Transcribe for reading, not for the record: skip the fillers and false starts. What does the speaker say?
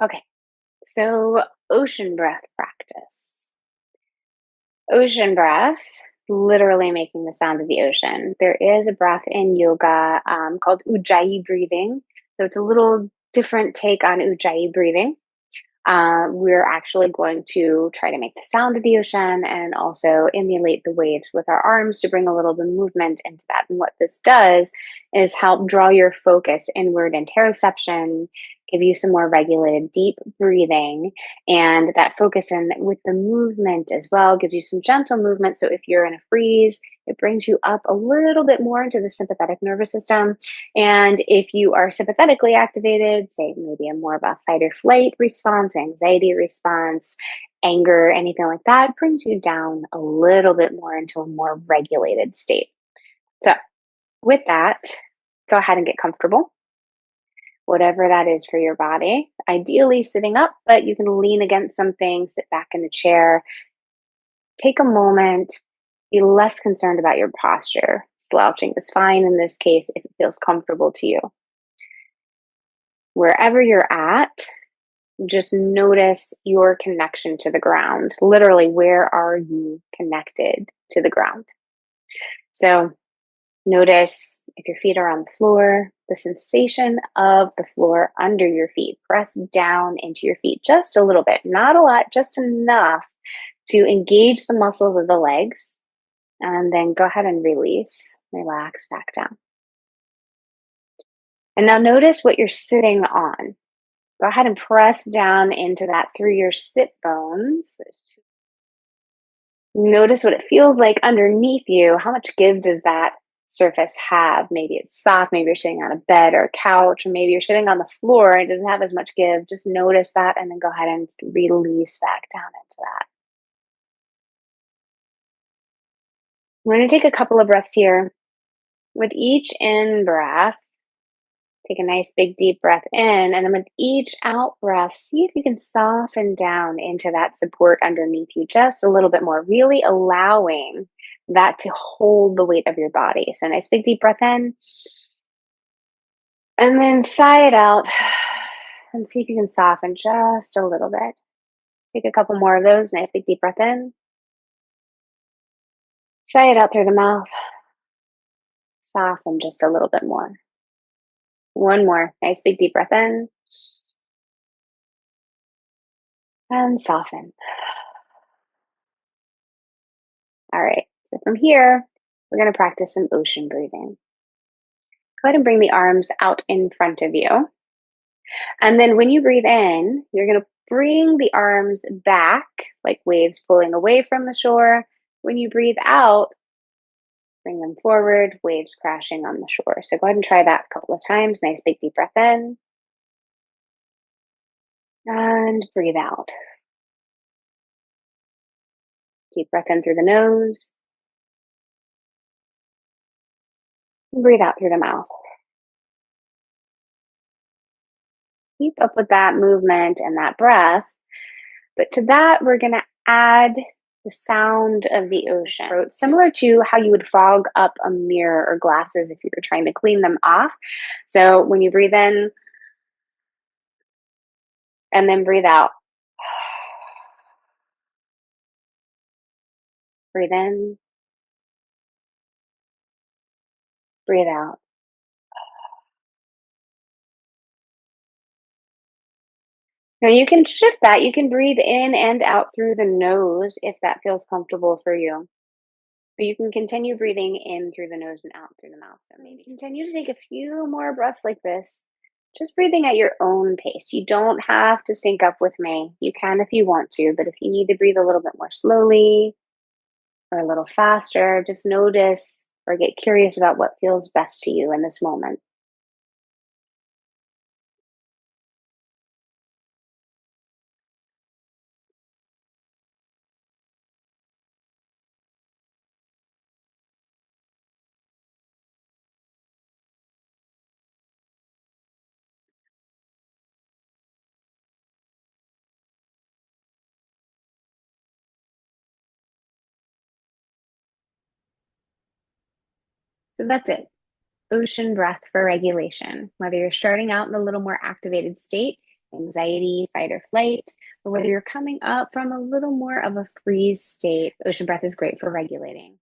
Okay, so ocean breath practice. Ocean breath, literally making the sound of the ocean. There is a breath in yoga called Ujjayi breathing. So it's a little different take on Ujjayi breathing. We're actually going to try to make the sound of the ocean and also emulate the waves with our arms to bring a little bit of movement into that. And what this does is help draw your focus inward interoception, give you some more regulated deep breathing, and that focus in with the movement as well gives you some gentle movement. So if you're in a freeze, it brings you up a little bit more into the sympathetic nervous system. And if you are sympathetically activated, say maybe a more of a fight or flight response, anxiety response, anger, anything like that, brings you down a little bit more into a more regulated state. So, with that, go ahead and get comfortable, whatever that is for your body. Ideally, sitting up, but you can lean against something, sit back in a chair, take a moment, be less concerned about your posture. Slouching is fine in this case if it feels comfortable to you. Wherever you're at, just notice your connection to the ground. Literally, where are you connected to the ground? So notice if your feet are on the floor, the sensation of the floor under your feet. Press down into your feet just a little bit, not a lot, just enough to engage the muscles of the legs. And then go ahead and release, relax back down. And now notice what you're sitting on. Go ahead and press down into that through your sit bones. Notice what it feels like underneath you. How much give does that surface have? Maybe it's soft, maybe you're sitting on a bed or a couch, or maybe you're sitting on the floor and it doesn't have as much give. Just notice that and then go ahead and release back down into that. We're going to take a couple of breaths here. With each in breath, take a nice big deep breath in, and then with each out breath, see if you can soften down into that support underneath you just a little bit more, really allowing that to hold the weight of your body. So nice big deep breath in, and then sigh it out and see if you can soften just a little bit. Take a couple more of those. Nice big deep breath in. Sigh it out through the mouth. Soften just a little bit more. One more. Nice big deep breath in. And soften. All right. So from here, we're going to practice some ocean breathing. Go ahead and bring the arms out in front of you. And then when you breathe in, you're going to bring the arms back, like waves pulling away from the shore. When you breathe out, bring them forward, waves crashing on the shore. So go ahead and try that a couple of times. Nice big deep breath in. And breathe out. Deep breath in through the nose. And breathe out through the mouth. Keep up with that movement and that breath. But to that, we're going to add the sound of the ocean, similar to how you would fog up a mirror or glasses if you were trying to clean them off. So when you breathe in and then breathe out, breathe in, breathe out. Now you can shift that. You can breathe in and out through the nose if that feels comfortable for you. But you can continue breathing in through the nose and out through the mouth. So maybe continue to take a few more breaths like this, just breathing at your own pace. You don't have to sync up with me. You can if you want to, but if you need to breathe a little bit more slowly or a little faster, just notice or get curious about what feels best to you in this moment. So that's it. Ocean breath for regulation. Whether you're starting out in a little more activated state, anxiety, fight or flight, or whether you're coming up from a little more of a freeze state, ocean breath is great for regulating.